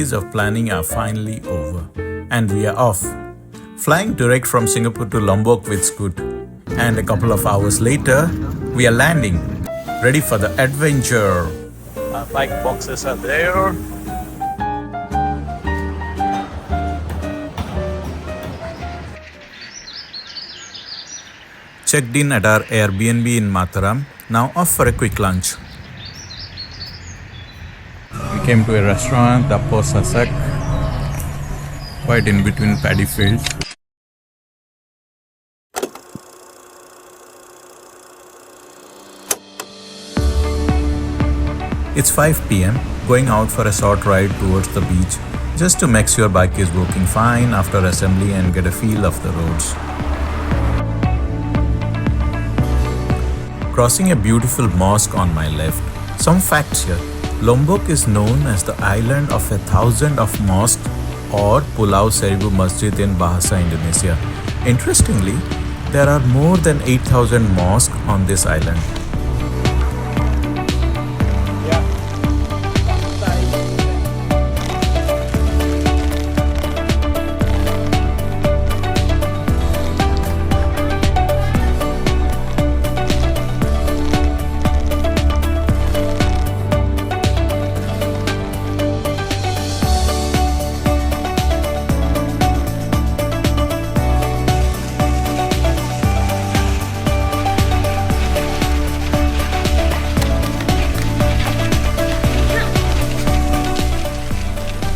days of planning are finally over. And we are off. Flying direct from Singapore to Lombok with Scoot. And a couple of hours later, we are landing. Ready for the adventure. Our bike boxes are there. Checked in at our Airbnb in Mataram. Now off for a quick lunch. We came to a restaurant, the Pusuk, quite in between paddy fields. It's 5 p.m. going out for a short ride towards the beach just to make sure bike is working fine after assembly and get a feel of the roads. Crossing a beautiful mosque on my left. Some facts here. Lombok is known as the island of 1,000 of mosques or Pulau Seribu Masjid in Bahasa Indonesia. Interestingly, there are more than 8,000 mosques on this island.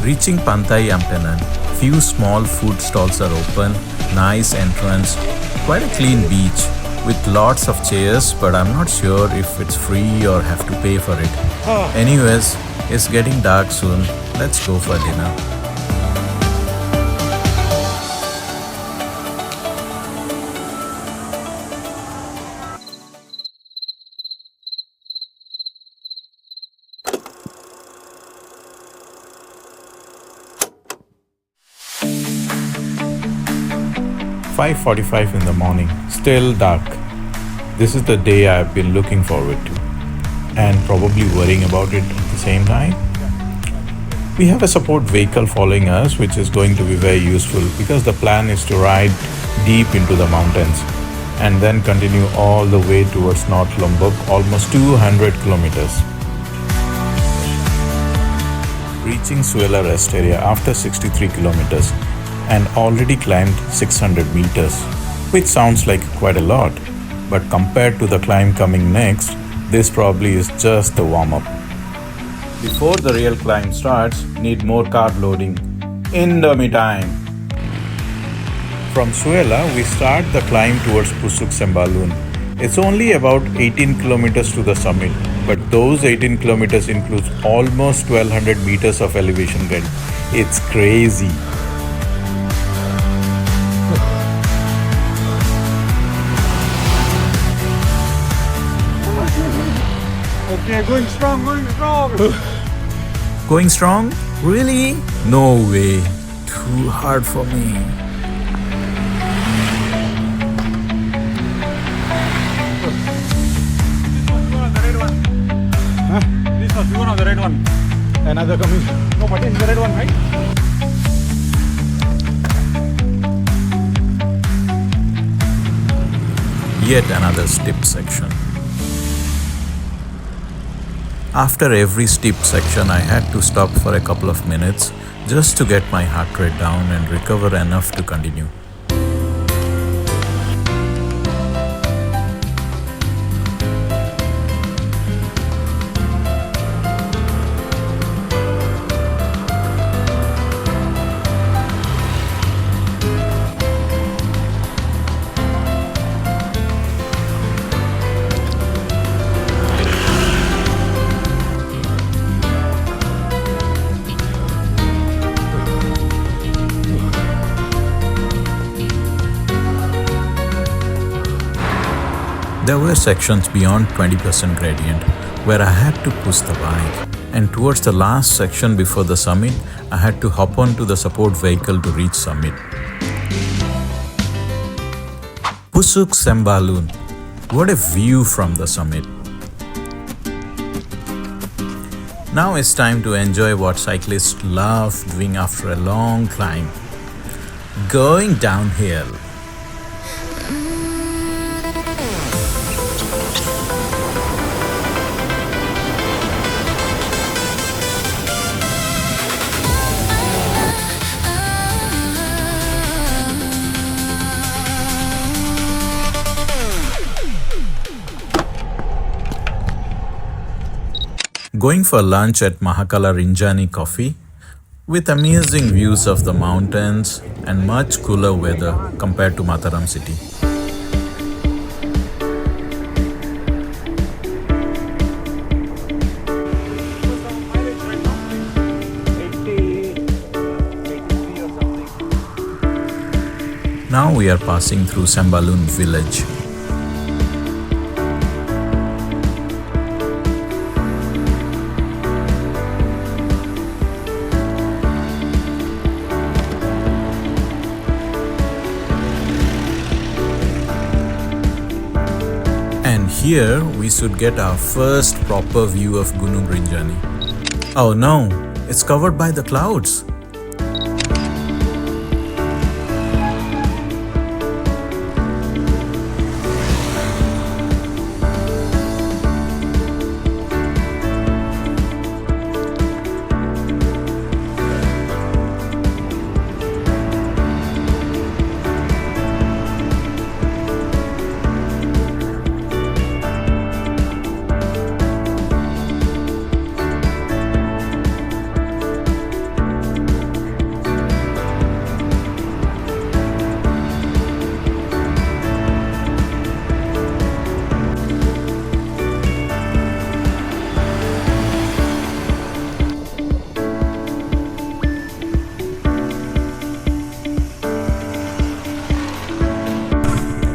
Reaching Pantai Ampenan, few small food stalls are open, nice entrance, quite a clean beach with lots of chairs, but I'm not sure if it's free or have to pay for it. Anyways, it's getting dark soon, let's go for dinner. "5:45 in the morning, still dark. This is the day I've been looking forward to and probably worrying about it at the same time. We have a support vehicle following us, which is going to be very useful because the plan is to ride deep into the mountains and then continue all the way towards North Lombok, almost 200 kilometers. Reaching Suela rest area after 63 kilometers and already climbed 600 meters, which sounds like quite a lot, but compared to the climb coming next, this probably is just the warm-up. Before the real climb starts, need more carb loading. Indomie time! From Suela, we start the climb towards Pusuk Sembalun. It's only about 18 kilometers to the summit, but those 18 kilometers includes almost 1200 meters of elevation gain. It's crazy. Okay, going strong. Going strong? Really? No way. Too hard for me. This was one of the red one. Another coming. No, but it's the red one, right? Yet another steep section. After every steep section, I had to stop for a couple of minutes just to get my heart rate down and recover enough to continue. There were sections beyond 20% gradient where I had to push the bike, and towards the last section before the summit, I had to hop onto the support vehicle to reach summit. Pusuk Sembalun. What a view from the summit. Now it's time to enjoy what cyclists love doing after a long climb. Going downhill. Going for lunch at Mahakala Rinjani Coffee with amazing views of the mountains and much cooler weather compared to Mataram city. Now we are passing through Sembalun village. And here we should get our first proper view of Gunung Rinjani. Oh no, it's covered by the clouds.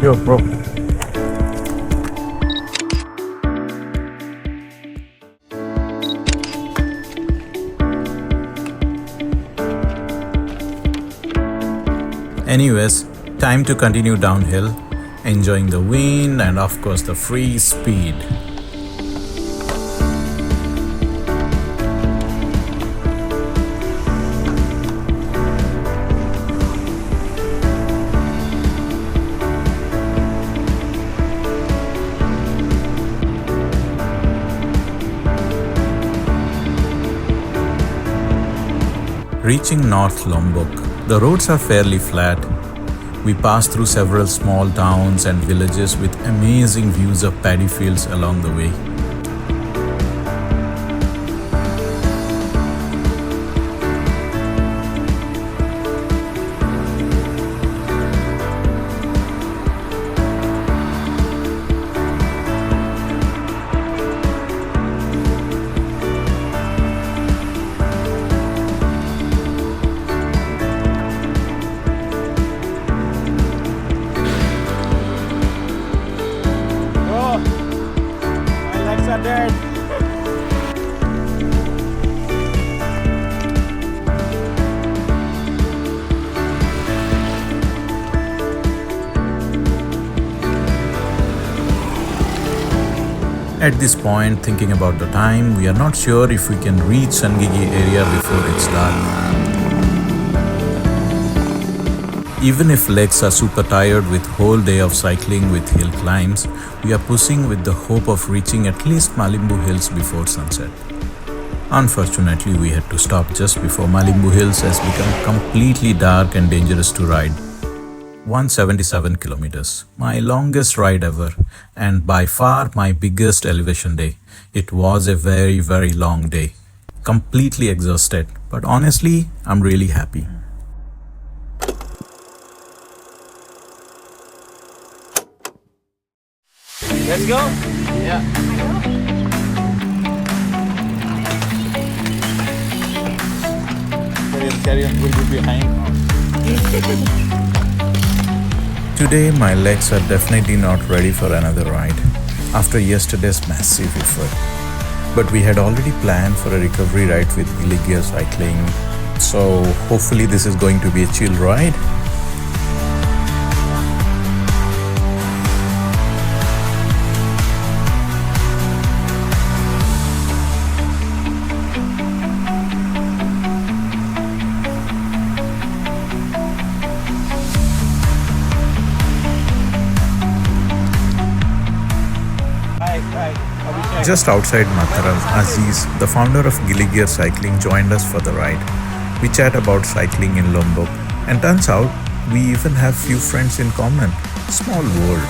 Yo, bro. Anyways, time to continue downhill, enjoying the wind and of course the free speed. Reaching North Lombok, the roads are fairly flat. We pass through several small towns and villages with amazing views of paddy fields along the way. At this point, thinking about the time, we are not sure if we can reach Sangigi area before it's dark. Even if legs are super tired with whole day of cycling with hill climbs, we are pushing with the hope of reaching at least Malimbu Hills before sunset. Unfortunately, we had to stop just before Malimbu Hills has become completely dark and dangerous to ride. 177 kilometers, my longest ride ever, and by far my biggest elevation day. It was a very long day. Completely exhausted, but honestly, I'm really happy. Let's go? Yeah. Carry on, we'll be behind. Today, my legs are definitely not ready for another ride after yesterday's massive effort. But we had already planned for a recovery ride with Gili gear cycling, so hopefully this is going to be a chill ride. Just outside Mataram, Aziz, the founder of Gili Cycling, joined us for the ride. We chat about cycling in Lombok, and turns out we even have few friends in common. Small world.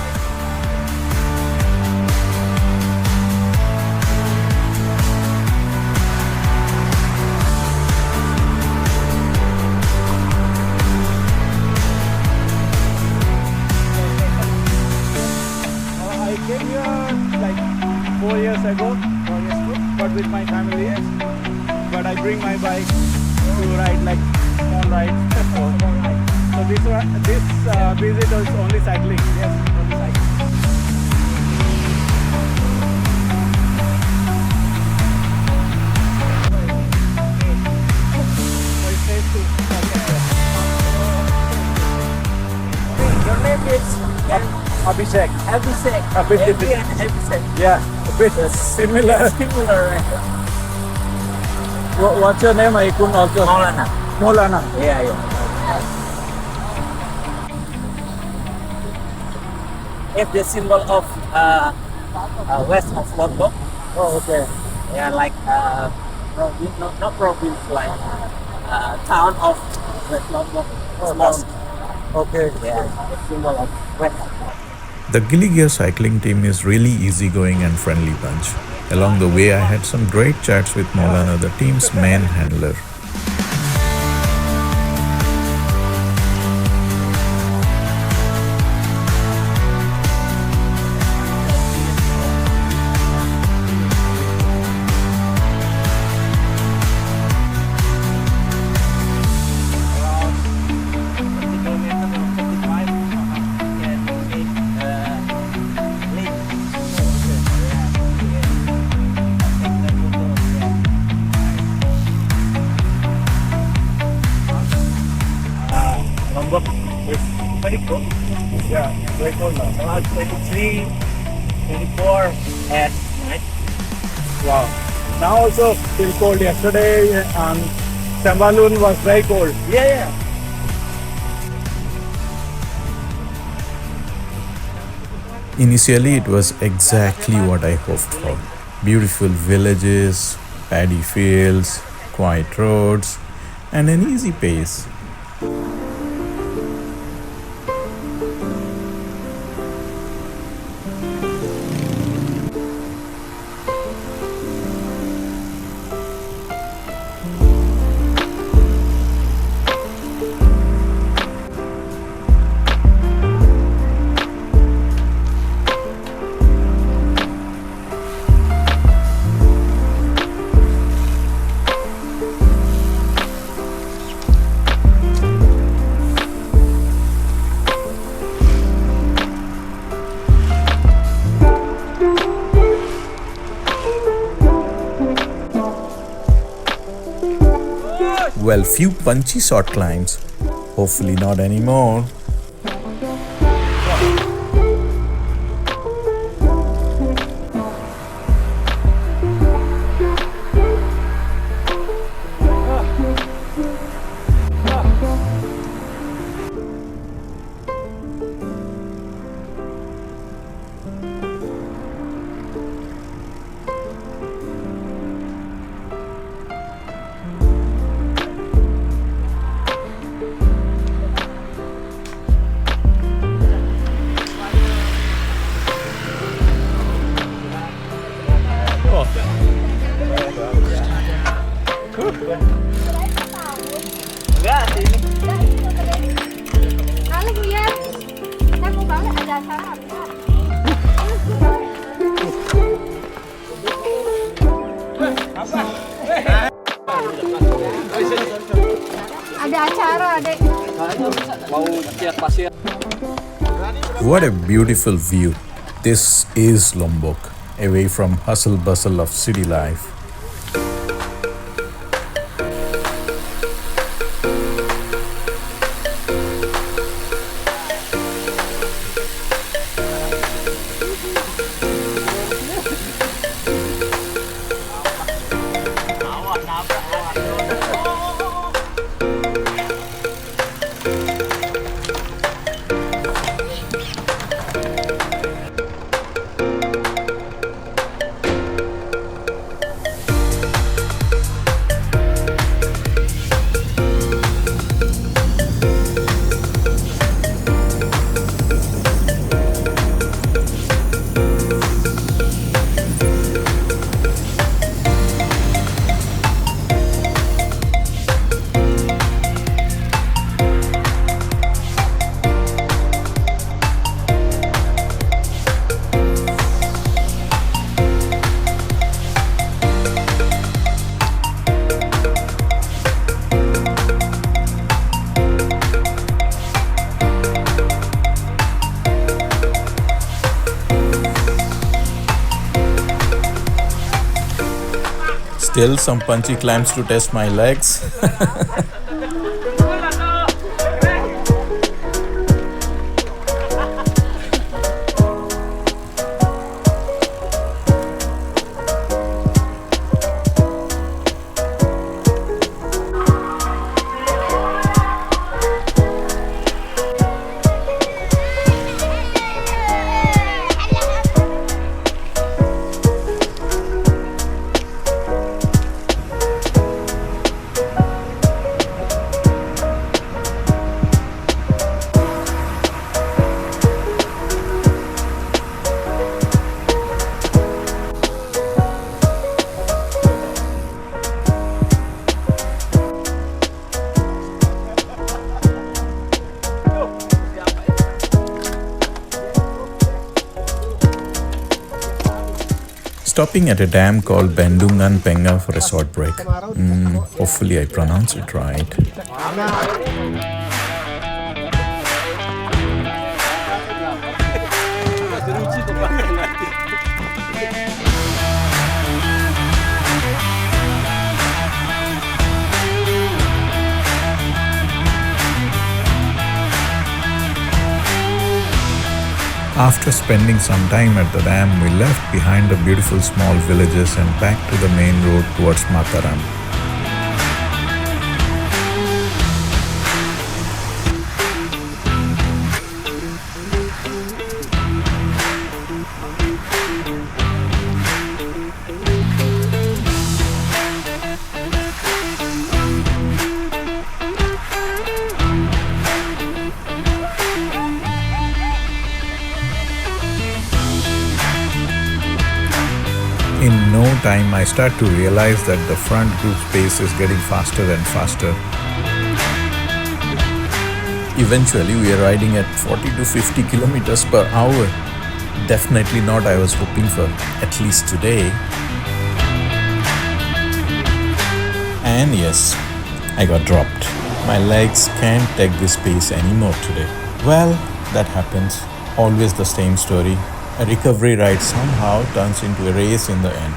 I came here like 4 years ago, but with my family. But I bring my bike to ride like small rides. So this visit is only cycling. Yes, only cycling. So it says to Your name is Abhishek. Abhishek. Abhishek. Yeah, a bit similar. Similar. What's your name? I couldn't also. Maulana. Maulana. Yeah. It's the symbol of west of Lombok. Oh, okay. Yeah, like province, not province, like town of West Lombok. Oh, Mosque. Okay. Yeah, the symbol of west. The Gili cycling team is really easygoing and friendly bunch. Along the way, I had some great chats with Maulana, the team's main handler. Lombok is very cold. Yeah, very cold now. Around 23, 24 at night. Wow. Now also still cold. Yesterday Sembalun was very cold. Yeah. Initially, it was exactly what I hoped for. Beautiful villages, paddy fields, quiet roads, and an easy pace. Well, few punchy short climbs. Hopefully not anymore. Enggak, sini. Halo Bu ya, saya mau banget ada acara apa? Ada acara, Dek. Mau lihat pasir. What a beautiful view. This is Lombok, away from hustle bustle of city life. Still some punchy climbs to test my legs. Stopping at a dam called Bendungan Penga for a short break. Hopefully I pronounce it right. After spending some time at the dam, we left behind the beautiful small villages and back to the main road towards Mataram. In no time, I start to realize that the front group's pace is getting faster and faster. Eventually, we are riding at 40 to 50 kilometers per hour. Definitely not I was hoping for, at least today. And yes, I got dropped. My legs can't take this pace anymore today. Well, that happens. Always the same story. A recovery ride somehow turns into a race in the end.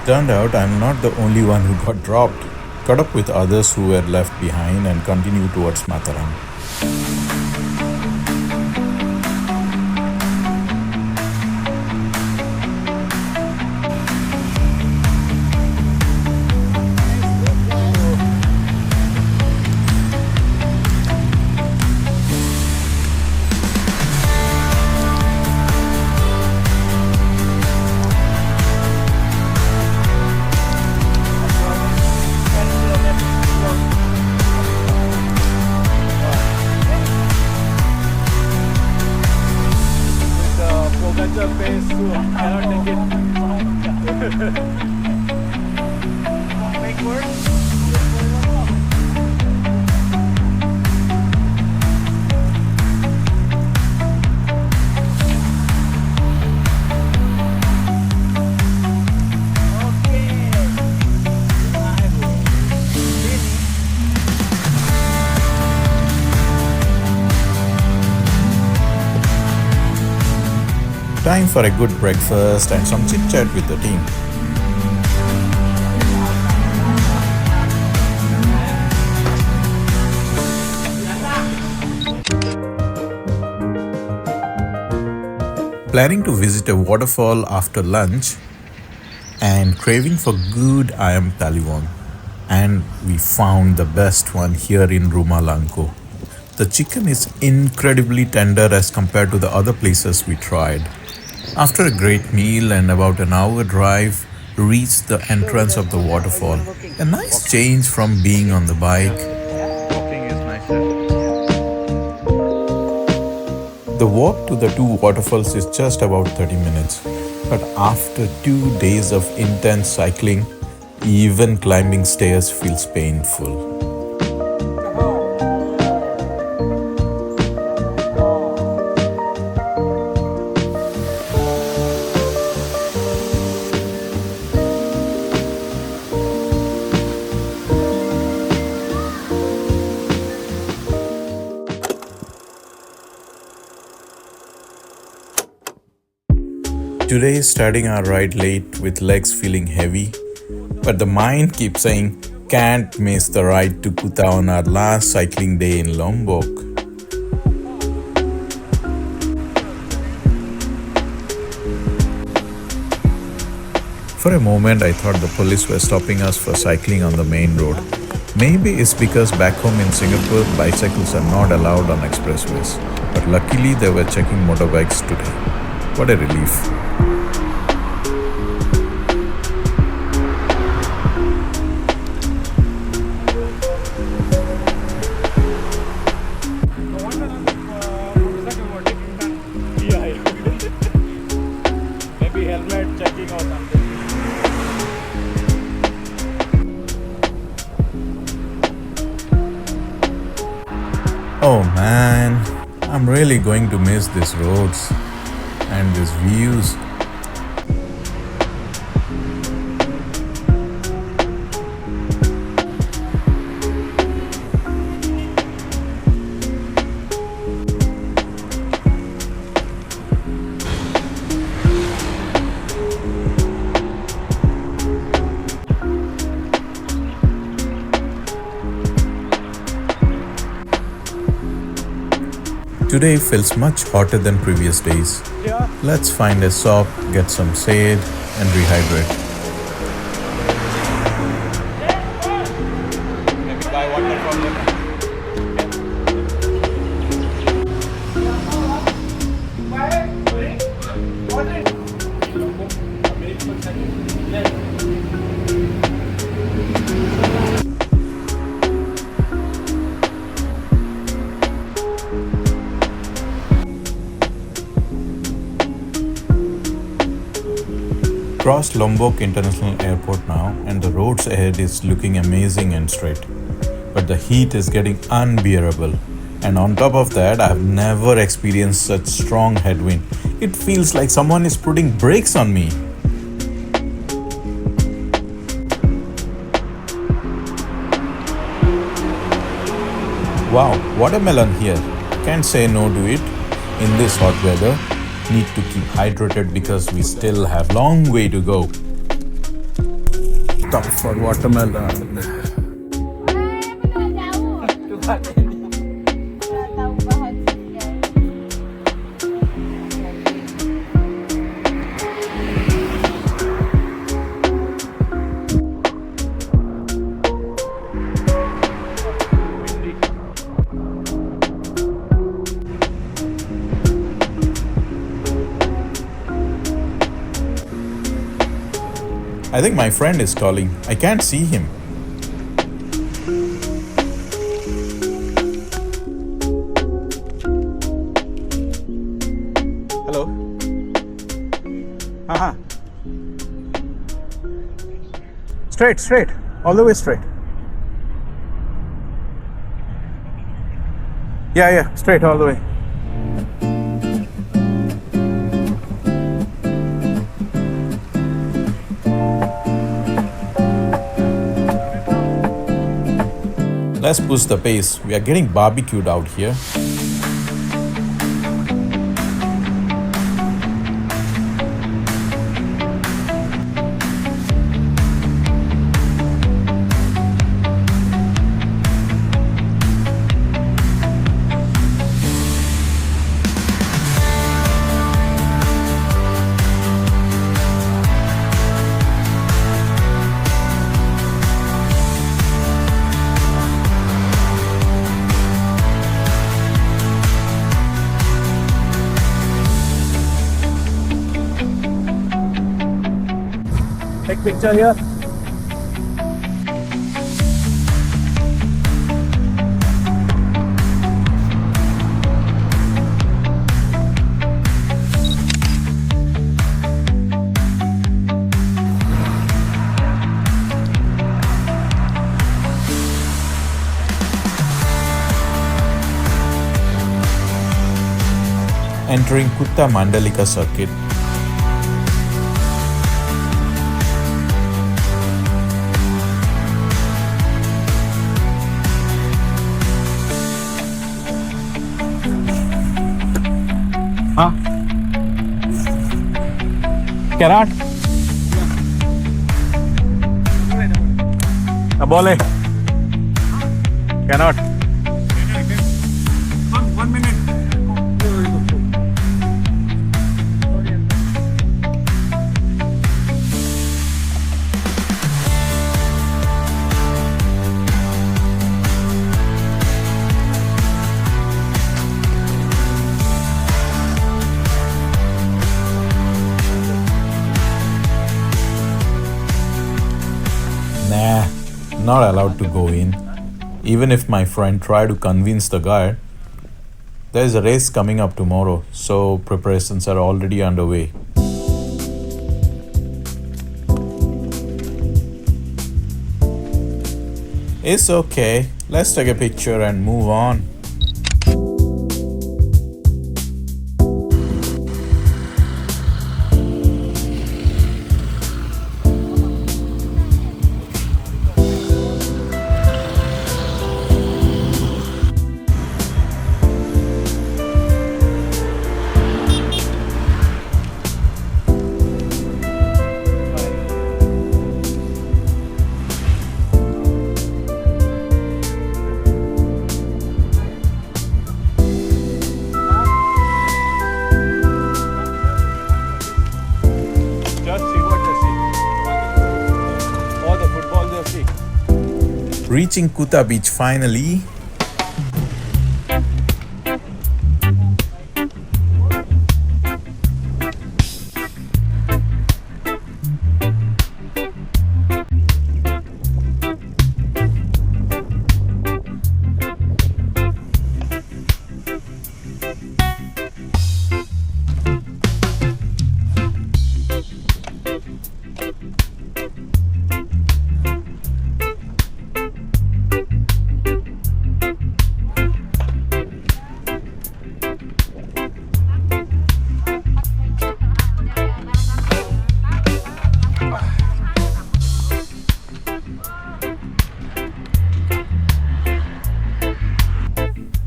Turned out I'm not the only one who got dropped. Caught up with others who were left behind and continued towards Mataram. Time for a good breakfast and some chit chat with the team. Planning to visit a waterfall after lunch and craving for good ayam taliwang. And we found the best one here in Rumalanko. The chicken is incredibly tender as compared to the other places we tried. After a great meal and about an hour drive, we reached the entrance of the waterfall. A nice change from being on the bike. Walking is nicer. The walk to the two waterfalls is just about 30 minutes. But after 2 days of intense cycling, even climbing stairs feels painful. Today, starting our ride late with legs feeling heavy, But the mind keeps saying, can't miss the ride to Kuta on our last cycling day in Lombok. For a moment, I thought the police were stopping us for cycling on the main road. Maybe it's because back home in Singapore, bicycles are not allowed on expressways. But luckily, they were checking motorbikes today. What a relief. Maybe helmet checking or something. Oh man, I'm really going to miss these roads and these views. Today feels much hotter than previous days. Yeah. Let's find a shop, get some shade and rehydrate. Maybe buy water from them. Crossed Lombok International Airport now and the roads ahead is looking amazing and straight. But the heat is getting unbearable. And on top of that, I've never experienced such strong headwind. It feels like someone is putting brakes on me. Wow, watermelon here. Can't say no to it. In this hot weather, need to keep hydrated because we still have long way to go. Stop for watermelon. I think my friend is calling. I can't see him. Hello. Uh-huh. Straight. All the way straight. Yeah, straight all the way. Let's push the pace. We are getting barbecued out here. Take picture here. Entering Kuta Mandalika circuit. Huh? Cannot? Abole. Cannot. 1 minute. Nah, not allowed to go in. Even if my friend tried to convince the guide, there is a race coming up tomorrow, so preparations are already underway. It's okay, let's take a picture and move on. Reaching Kuta beach finally.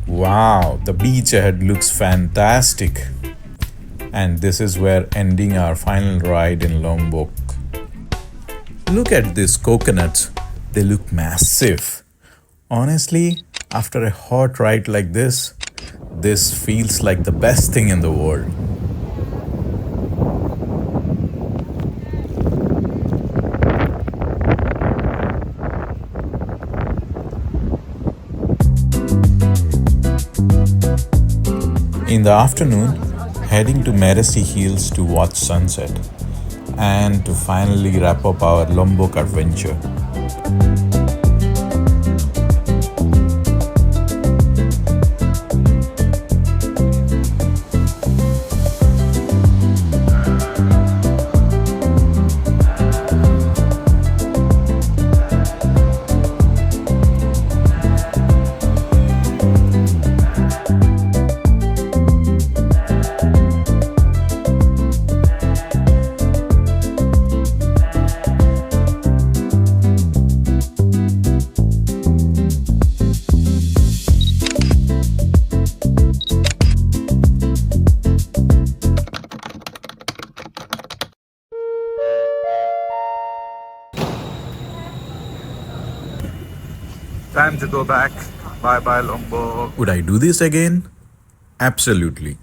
Wow, the beach ahead looks fantastic. And this is where ending our final ride in Lombok. Look at these coconuts, they look massive. Honestly, after a hot ride like this feels like the best thing in the world. In the afternoon, heading to Merese Hills to watch sunset and to finally wrap up our Lombok adventure. Time to go back. Bye bye Lombok. Would I do this again? Absolutely.